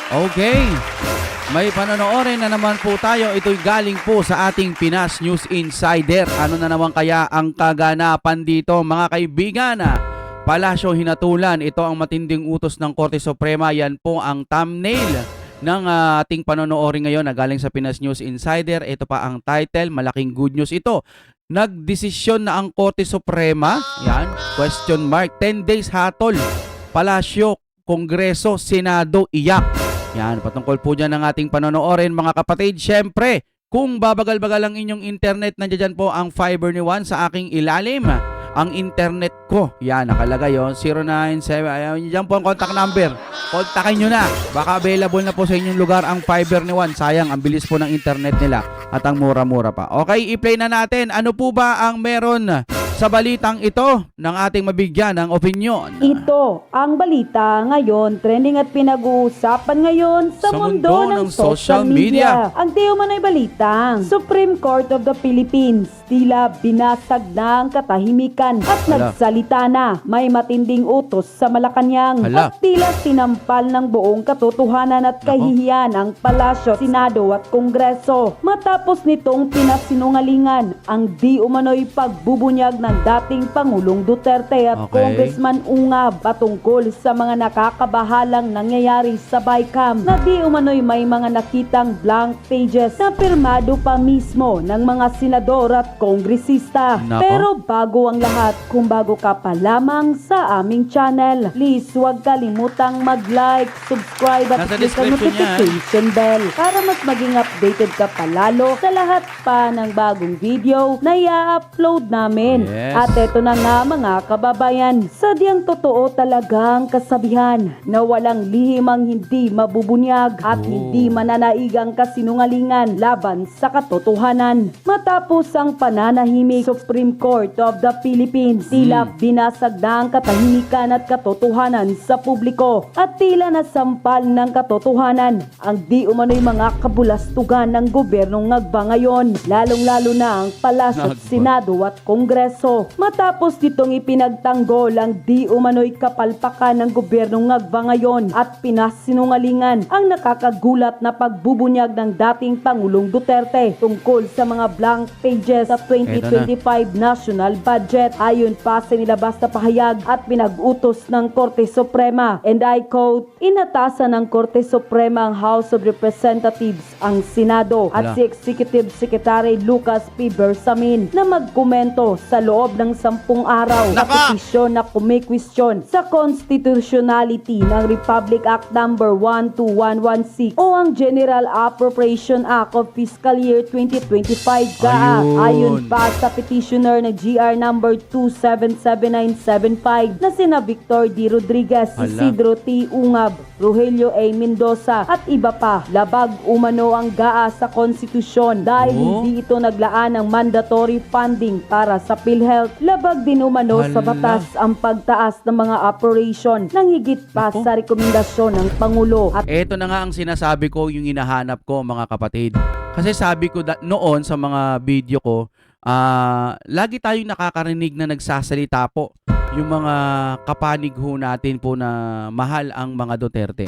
Okay. May panonoorin na naman po tayo. Ito'y galing po sa ating Pinas News Insider. Ano na naman kaya ang kaganapan dito, mga kaibigan? Palasyo hinatulan. Ito ang matinding utos ng Korte Suprema. Yan po ang thumbnail ng ating panonoorin ngayon na galing sa Pinas News Insider. Ito pa ang title. Malaking good news ito. Nagdesisyon na ang Korte Suprema. Yan. Question mark. 10 days hatol. Palasyo, Kongreso, Senado, iyak. Yan, patungkol po dyan ng ating panonoorin, mga kapatid. Siyempre, kung babagal-bagal ang inyong internet, nandiyan po ang fiber ni Juan sa aking ilalim. Ang internet ko, yan, nakalagay yun, 097, ayan, dyan po ang contact number. Kontakin nyo na. Baka available na po sa inyong lugar ang fiber ni Juan. Sayang, ang bilis po ng internet nila at ang mura-mura pa. Okay, i-play na natin. Ano po ba ang meron sa balitang ito ng ating mabigyan ng opinyon? Ito ang balita ngayon, trending at pinag-uusapan ngayon sa mundo ng social media. Ang di umano'y balita, Supreme Court of the Philippines, tila binasag na ang katahimikan at nagsalita na. May matinding utos sa Malacanang at tila sinampal ng buong katotohanan at kahihiyan ang Palasyo, Senado at Kongreso. Matapos nitong pinasinungalingan ang di umano'y pagbubunyag ng dating Pangulong Duterte at Congressman Ungab patungkol sa mga nakakabahalang nangyayari sa BICAM na di umano'y may mga nakitang blank pages na pirmado pa mismo ng mga senador at kongresista. Pero bago ang lahat, kung bago ka pa lamang sa aming channel, please huwag kalimutang mag-like, subscribe at click ang notification bell para mas maging updated ka palalo sa lahat pa ng bagong video na i-upload namin. At eto na nga mga kababayan, sadyang totoo talagang kasabihan na walang lihim ang hindi mabubunyag at hindi mananaigang kasinungalingan laban sa katotohanan. Matapos ang pananahimik, Supreme Court of the Philippines tila binasag na ang katahimikan at katotohanan sa publiko at tila nasampal ng katotohanan ang di umano'y mga kabulastugan ng gobyernong ngagba ngayon, lalong-lalo na ang Palasyo, Senado at Kongreso. Matapos nitong ipinagtanggol ang di umano'y kapalpakan ng gobyernong ngagba ngayon at pinasinungalingan ang nakakagulat na pagbubunyag ng dating Pangulong Duterte tungkol sa mga blank pages sa 2025 national budget. Ayon pa sa nilabas na pahayag at pinag-utos ng Korte Suprema, and I quote, inatasan ng Korte Suprema ang House of Representatives, ang Senado at si Executive Secretary Lucas P. Bersamin na magkomento sa loob ng 10 araw sa petisyon na kumikwestiyon sa constitutionality ng Republic Act No. 12116 o ang General Appropriation Act of Fiscal Year 2025 GAA. Ayon pa sa petitioner na GR No. 277975 na sina Victor D. Rodriguez, Isidro T. Ungab, Rogelio A. Mendoza at iba pa, labag umano ang GAA sa konstitusyon dahil hindi ito naglaan ng mandatory funding para sa PhilHealth. Labag din umano sa batas ang pagtaas ng mga operation ng higit pa sa rekomendasyon ng Pangulo. At eto na nga ang sinasabi ko, yung hinahanap ko, mga kapatid. Kasi sabi ko noon sa mga video ko, lagi tayong nakakarinig na nagsasalita po yung mga kapanig ho natin po na mahal ang mga Duterte.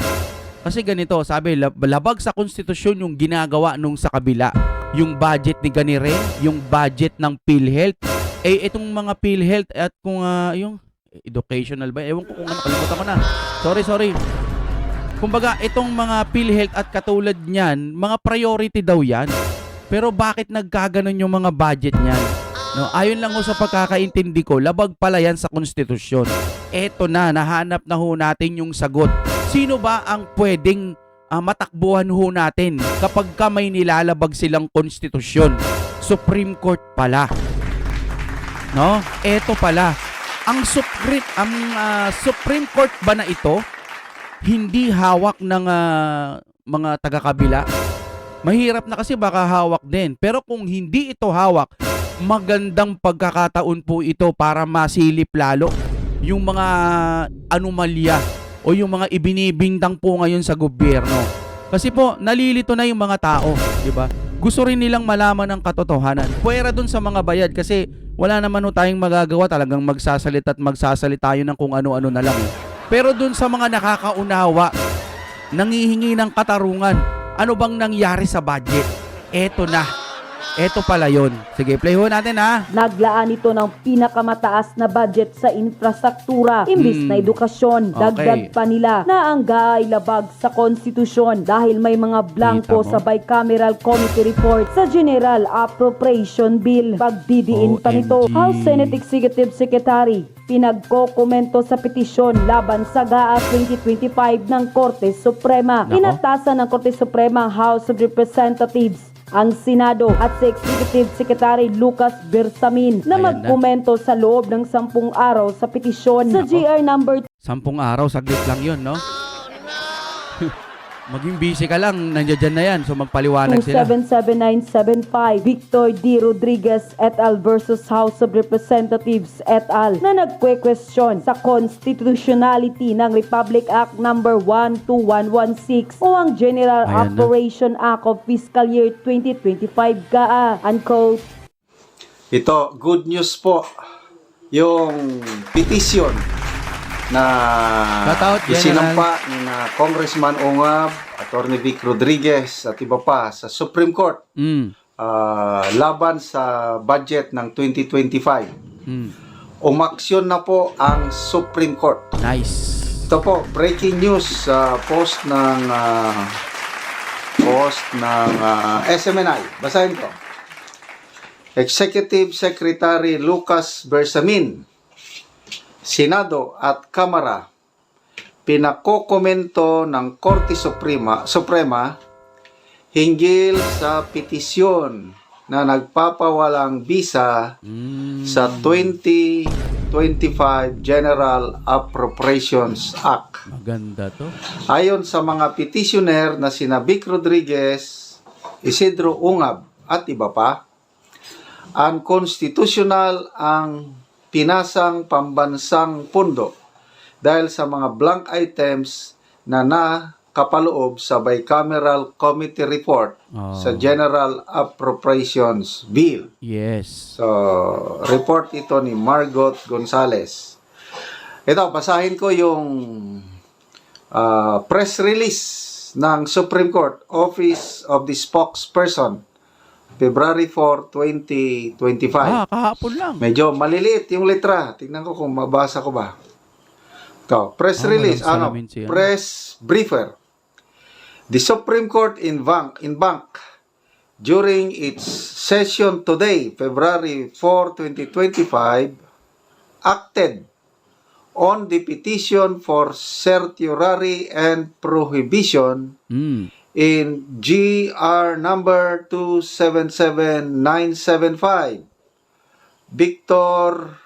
Kasi ganito, sabi, labag sa konstitusyon yung ginagawa nung sa kabila. Yung budget ni Ganiren, yung budget ng PhilHealth. Itong mga PhilHealth at kung yung educational ba? Ewan ko kung ano, kalimutan ko na. Sorry. Kumbaga, itong mga PhilHealth at katulad niyan, mga priority daw yan. Pero bakit nagkaganon yung mga budget niyan? No, ayon lang ho sa pagkakaintindi ko, labag pala yan sa konstitusyon. Eto na, nahanap na ho natin yung sagot. Sino ba ang pwedeng matakbuhan ho natin kapag may nilalabag silang konstitusyon? Supreme Court pala. No? Eto pala. Ang Supreme Court ba na ito hindi hawak ng mga taga-kabila? Mahirap na kasi baka hawak din. Pero kung hindi ito hawak, magandang pagkakataon po ito para masilip lalo yung mga anomalya o yung mga ibinibintang po ngayon sa gobyerno. Kasi po, nalilito na yung mga tao, di ba? Gusto rin nilang malaman ang katotohanan. Puwera dun sa mga bayad kasi wala naman ho tayong magagawa, talagang magsasalita at magsasalita yun ng kung ano-ano na lang. Pero dun sa mga nakakaunawa nangihingi ng katarungan. Ano bang nangyari sa budget? Eto na. Eto pala yun. Sige, play ho natin ha. Naglaan ito ng pinakamataas na budget sa infrastruktura imbis na edukasyon. Dagdag Okay. pa nila na ang GAA ay labag sa konstitusyon dahil may mga blanco Kita mo? sa bicameral committee report sa General Appropriation Bill. Pagdidiin pa nito, OMG. House Senate Executive Secretary pinagkokomento sa petisyon laban sa GAA 2025 ng Korte Suprema. Nako. Inatasan ng Korte Suprema ang House of Representatives, ang Senado at si Executive Secretary Lucas Bersamin na Ayan na. magkomento sa loob ng 10 araw sa petisyon sa Nako. GR number 10 araw, saglit lang yun, no? Maging busy ka lang, nandiyan na yan. So magpaliwanag sila. 277975 Victor D. Rodriguez et al. Versus House of Representatives et al. na nagkwe-question sa constitutionality ng Republic Act number 12116 o ang General Ayan na. Operation Act of Fiscal Year 2025 GAA. Unquote. Ito, good news po. Yung petition na Shoutout, General. isinampa ni na Congressman Ongab, Attorney Vic Rodriguez at iba pa sa Supreme Court Mm. laban sa budget ng 2025. Mm. Umaksyon na po ang Supreme Court. Nice. Ito po, breaking news sa post ng SMNI. Basahin ko. Executive Secretary Lucas Bersamin, Senado at Kamara, pinakokomento ng Korte Suprema hinggil sa petisyon na nagpapawalang bisa sa 2025 General Appropriations Act. Maganda to. Ayon sa mga petitioner na sina Vic Rodriguez, Isidro Ungab at iba pa, unconstitutional ang pinasang pambansang pundo dahil sa mga blank items na nakapaloob sa bicameral committee report sa General Appropriations Bill. Yes. So, report ito ni Margot Gonzales. Ito, basahin ko yung press release ng Supreme Court, Office of the Spokesperson, February 4, 2025. Kahapon lang. Medyo maliliit yung letra. Tingnan ko kung mabasa ko ba. Ito, press release, walang salamin siya. press briefer. The Supreme Court in Bank during its session today, February 4, 2025, acted on the petition for certiorari and prohibition Mm. in GR number 277975. Victor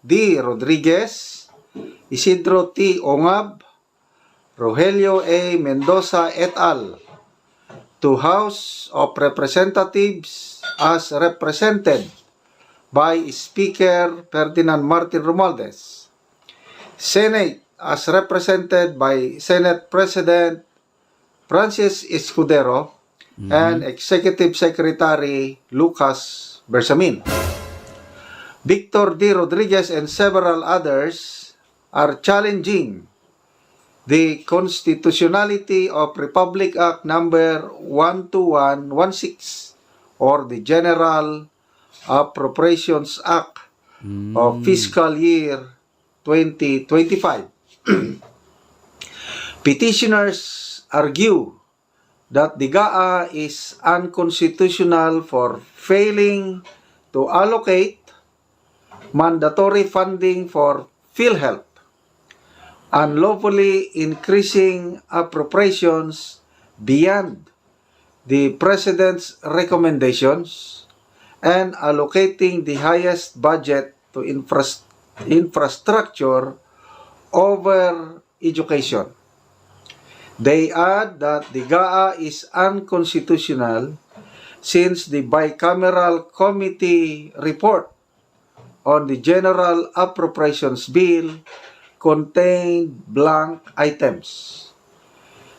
D. Rodriguez, Isidro T. Ongab, Rogelio A. Mendoza et al. To House of Representatives as represented by Speaker Ferdinand Martin Romualdez. Senate as represented by Senate President Francis Escudero and Executive Secretary Lucas Bersamin. Victor D. Rodriguez and several others are challenging the constitutionality of Republic Act number 12116 or the General Appropriations Act of Fiscal Year 2025. Petitioners argue that the GAA is unconstitutional for failing to allocate mandatory funding for PhilHealth, unlawfully increasing appropriations beyond the President's recommendations, and allocating the highest budget to infrastructure over education. They add that the GAA is unconstitutional since the bicameral committee report on the General Appropriations Bill contained blank items.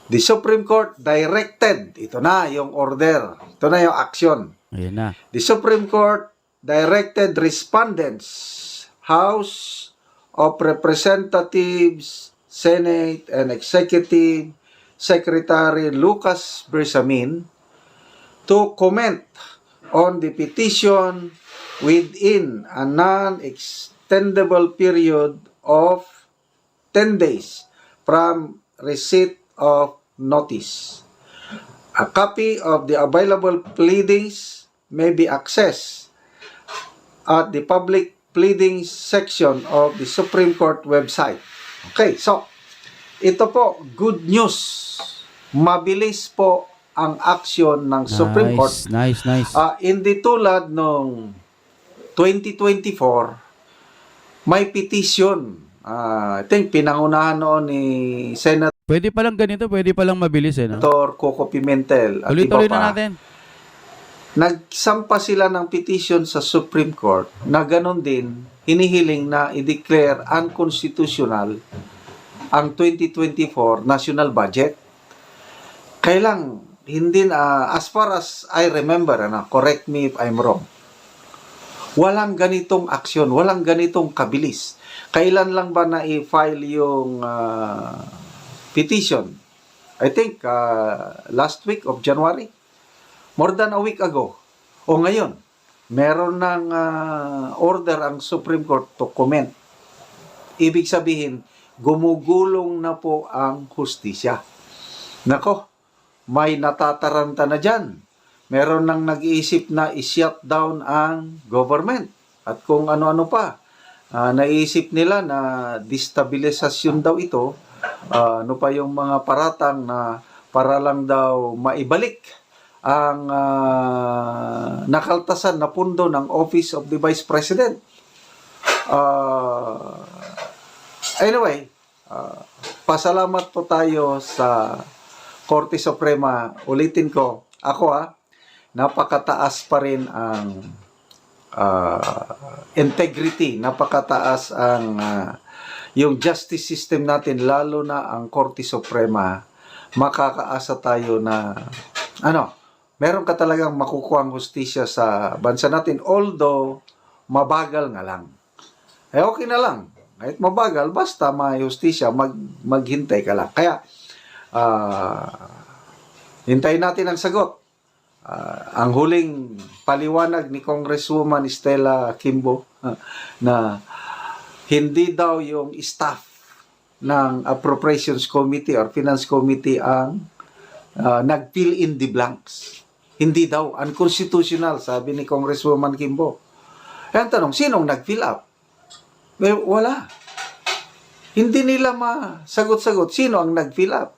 The Supreme Court directed, ito na yung order, ito na yung action. Ayan na. The Supreme Court directed respondents, House of Representatives, Senate, and Executive Secretary Lucas Bersamin to comment on the petition within a non-extendable period of 10 days from receipt of notice. A copy of the available pleadings may be accessed at the public pleadings section of the Supreme Court website. Okay, so ito po, good news. Mabilis po ang aksyon ng Supreme Court. Nice. Hindi tulad nung 2024, may petition. I think pinangunahan noon ni Senator Pwede palang ganito, pwede palang mabilis no? Coco Pimentel at iba Tuloy-tuloy pa. na natin. Nagsampa sila ng petition sa Supreme Court na ganon din, hinihiling na i-declare unconstitutional ang 2024 national budget. Kailang, hindi as far as I remember, correct me if I'm wrong, walang ganitong aksyon, walang ganitong kabilis. Kailan lang ba na i-file yung petition? I think last week of January. More than a week ago. O ngayon, meron ng order ang Supreme Court to comment. Ibig sabihin, gumugulong na po ang hustisya. Nako, may natataranta na dyan. Meron nang nag-iisip na i-shut down ang government. At kung ano-ano pa. Naisip nila na destabilisasyon daw ito. Ano pa yung mga paratang na para lang daw maibalik ang nakaltasan na pundo ng Office of the Vice President. Anyway, pasalamat po tayo sa Korte Suprema. Ulitin ko, ako napakataas pa rin ang integrity, napakataas ang yung justice system natin, lalo na ang Korte Suprema. Makakaasa tayo na meron ka talagang makukuha ang hustisya sa bansa natin, although mabagal nga lang. Okay na lang. Kahit mabagal, basta may hustisya, maghintay ka lang. Kaya, hintayin natin ang sagot. Ang huling paliwanag ni Congresswoman Stella Kimbo na hindi daw yung staff ng Appropriations Committee or Finance Committee ang nag-fill in the blanks. Hindi daw. Unconstitutional, sabi ni Congresswoman Kimbo. Ang tanong, sinong nag-fill up? Wala. Hindi nila masagot-sagot sino ang nag-fill up.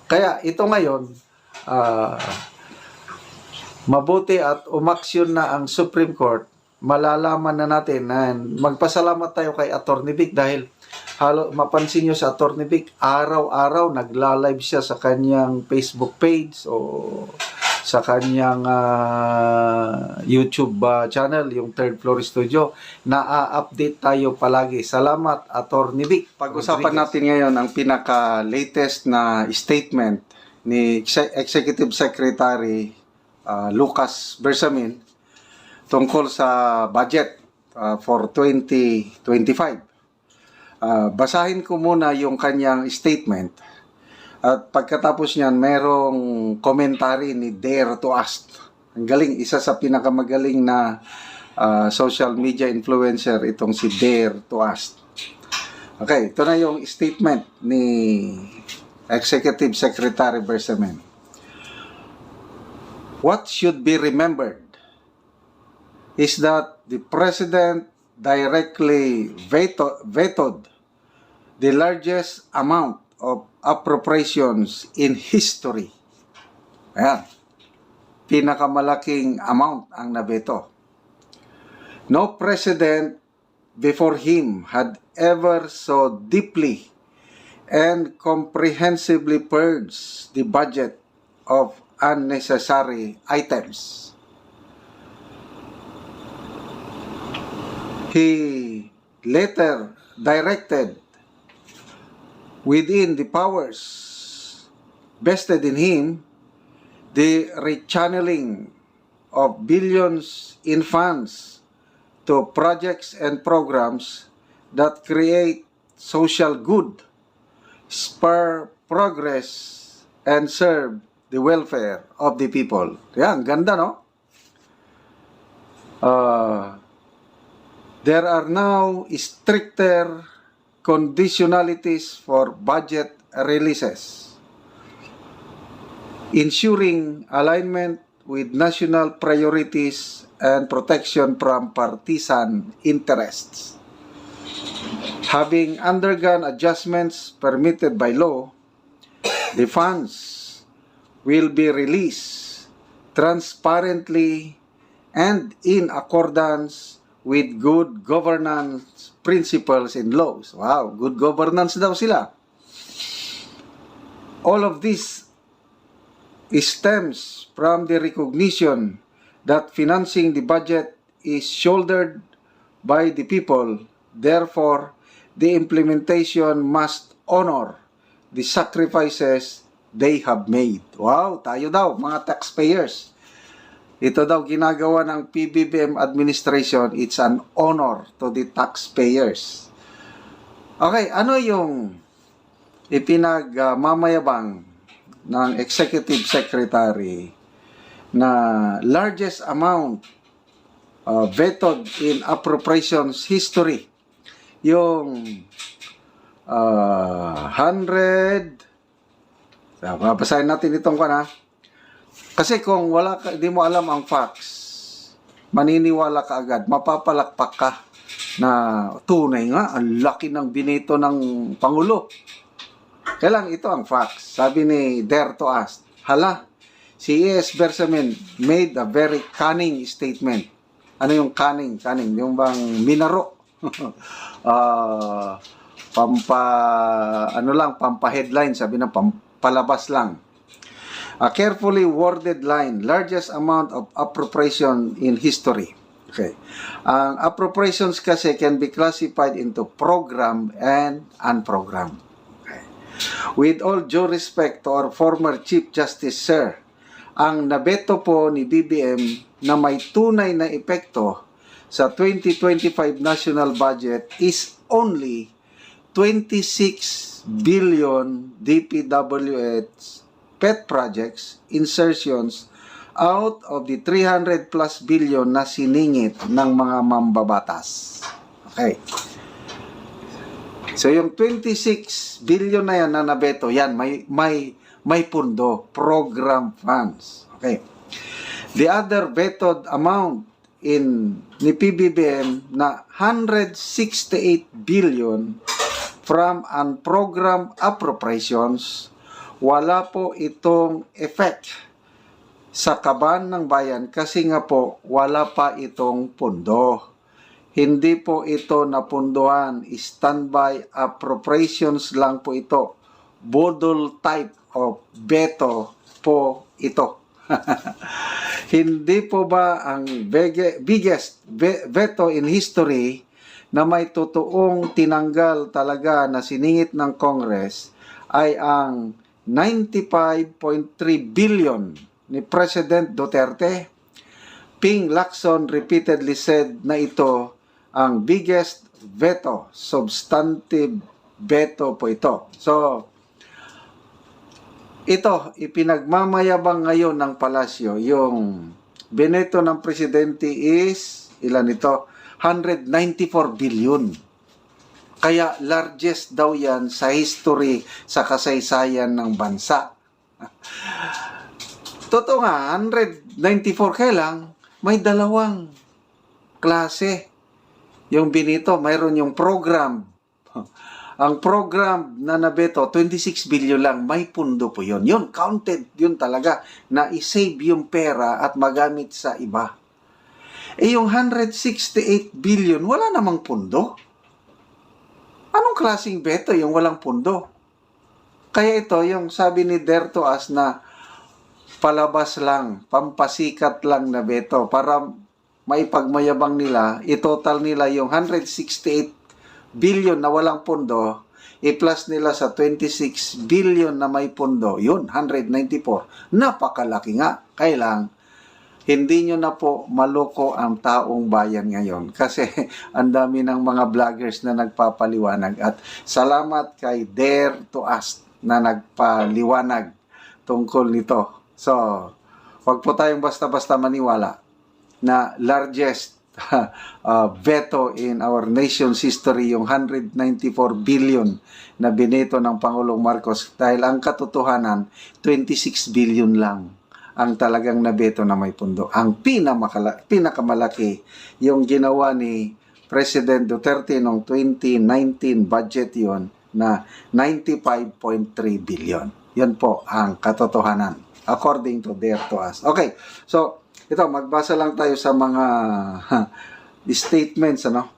Kaya ito ngayon, mabuti at umaksyon na ang Supreme Court, malalaman na natin na magpasalamat tayo kay Attorney Vic dahil mapansin nyo sa Attorney Vic, araw-araw nagla-live siya sa kanyang Facebook page o sa kanyang YouTube channel, yung Third Floor Studio. Na-update tayo palagi. Salamat, Attorney Vic. Pag-usapan natin ngayon ang pinaka-latest na statement ni Executive Secretary Lucas Bersamin tungkol sa budget for 2025. Basahin ko muna yung kanyang statement. At pagkatapos niyan, merong commentary ni Dare to Ask. Ang galing, isa sa pinakamagaling na social media influencer itong si Dare to Ask. Okay, ito na yung statement ni Executive Secretary Bersamin. What should be remembered is that the President directly vetoed the largest amount of appropriations in history. Ayan. Pinakamalaking amount ang nabeto. No president before him had ever so deeply and comprehensively purged the budget of unnecessary items. He later directed within the powers vested in him the rechanneling of billions in funds to projects and programs that create social good, spur progress and serve the welfare of the people. Yan, ganda, no? There are now stricter conditionalities for budget releases, ensuring alignment with national priorities and protection from partisan interests. Having undergone adjustments permitted by law, the funds will be released transparently and in accordance with good governance principles and laws. Wow, good governance daw sila. All of this stems from the recognition that financing the budget is shouldered by the people. Therefore, the implementation must honor the sacrifices they have made. Wow, tayo daw, mga taxpayers. Ito daw ginagawa ng PBBM administration, it's an honor to the taxpayers. Okay, ano yung ipinagmamayabang ng Executive Secretary na largest amount vetoed in appropriations history? Yung 100, babasahin natin itong kana. Kasi kung di mo alam ang facts, maniniwala ka agad, mapapalakpak ka na tunay nga, ang laki ng binito ng Pangulo. Kailang ito ang facts. Sabi ni Dare to Ask, hala, si E.S. Bersamin made a very cunning statement. Ano yung cunning? Cunning, yung bang minaro. Pampa-headline, sabi na, pampalabas lang. A carefully worded line, largest amount of appropriation in history. Okay. Ang appropriations kasi can be classified into program and unprogram. Okay. With all due respect to our former Chief Justice, Sir, ang nabeto po ni BBM na may tunay na epekto sa 2025 national budget is only 26 billion DPWH pet projects insertions out of the 300 plus billion na siningit ng mga mambabatas. Okay. So yung 26 billion na yan na nabeto, yan may pundo, program funds. Okay. The other vetoed amount ni PBBM na 168 billion from unprogrammed appropriations, wala po itong effect sa kaban ng bayan kasi nga po wala pa itong pundo. Hindi po ito napunduhan, standby appropriations lang po ito. Bodol type of veto po ito. Hindi po ba ang biggest veto in history na may totoong tinanggal talaga na siningit ng Congress ay ang 95.3 billion ni President Duterte? Ping Lacson repeatedly said na ito ang biggest veto, substantive veto po ito. So, ito, ipinagmamayabang ngayon ng palasyo, yung beneto ng presidente is, ilan ito? 194 billion. Kaya largest daw yan sa history, sa kasaysayan ng bansa. Totoo nga, 194 kaya lang, may dalawang klase. Yung binito, mayroon yung program. Ang program na nabeto, 26 billion lang, may pundo po yun. Yun, counted, yun talaga, na isave yung pera at magamit sa iba. Yung 168 billion, wala namang pundo. Anong klaseng beto yung walang pundo? Kaya ito, yung sabi ni Dare to Ask na palabas lang, pampasikat lang na beto para maipagmayabang nila, itotal nila yung 168 billion na walang pundo, i-plus nila sa 26 billion na may pundo, yun, 194. Napakalaki nga. Kaya lang, hindi nyo na po maloko ang taong bayan ngayon kasi ang dami ng mga vloggers na nagpapaliwanag at salamat kay Dare to Ask. na nagpaliwanag tungkol nito. So, wag po tayong basta-basta maniwala na largest veto in our nation's history yung 194 billion na bineto ng Pangulong Marcos, dahil ang katotohanan 26 billion lang ang talagang nabeto na may pundo. Ang pinakamalaki yung ginawa ni President Duterte noong 2019 budget yon na 95.3 billion. Yan po ang katotohanan according to us. Okay, so ito, magbasa lang tayo sa mga statements, ano?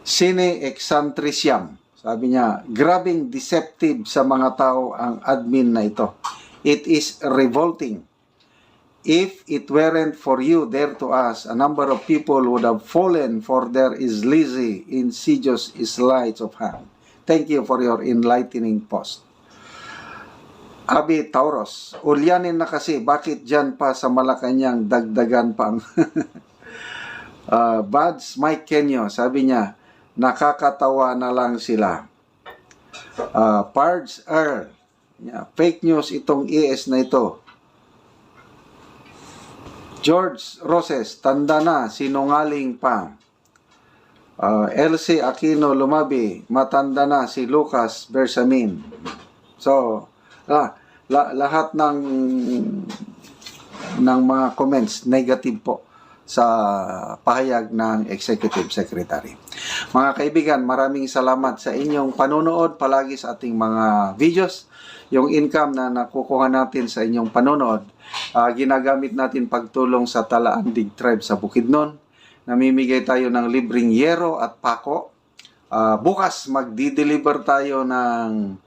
Sine excentriciam. Sabi niya, grabing deceptive sa mga tao ang admin na ito. It is revolting. If it weren't for you there to us, a number of people would have fallen for their sleazy, insidious sleights of hand. Thank you for your enlightening post. Abi Tauros, ulyanin na kasi, bakit dyan pa sa Malacanang dagdagan pang Buds Mike Kenyo, sabi niya, nakakatawa na lang sila. Pards Earl, fake news itong ES na ito. George Roses, tanda na, sinungaling pa. LC Aquino Lumabi, matanda na si Lucas Bersamin. So, lahat ng mga comments negative po sa pahayag ng Executive Secretary. Mga kaibigan, maraming salamat sa inyong panonood palagi sa ating mga videos. Yung income na nakukuha natin sa inyong panonood, ginagamit natin pagtulong sa Talaandig Tribe sa Bukidnon. Namimigay tayo ng libreng yero at pako. Bukas magdi-deliver tayo ng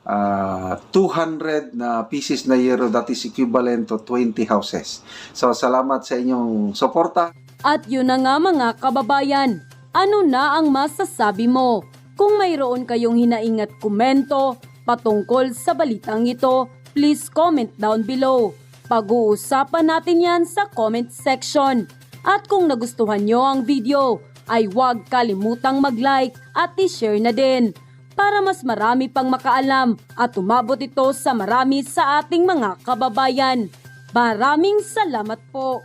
200 na pieces na yero, that is equivalent to 20 houses. So, salamat sa inyong suporta. At yun na nga mga kababayan, ano na ang masasabi mo? Kung mayroon kayong hinaing at komento patungkol sa balitang ito, please comment down below. Pag-uusapan natin yan sa comment section. At kung nagustuhan nyo ang video, ay huwag kalimutang mag-like at i-share na din para mas marami pang makaalam at umabot ito sa marami sa ating mga kababayan. Maraming salamat po!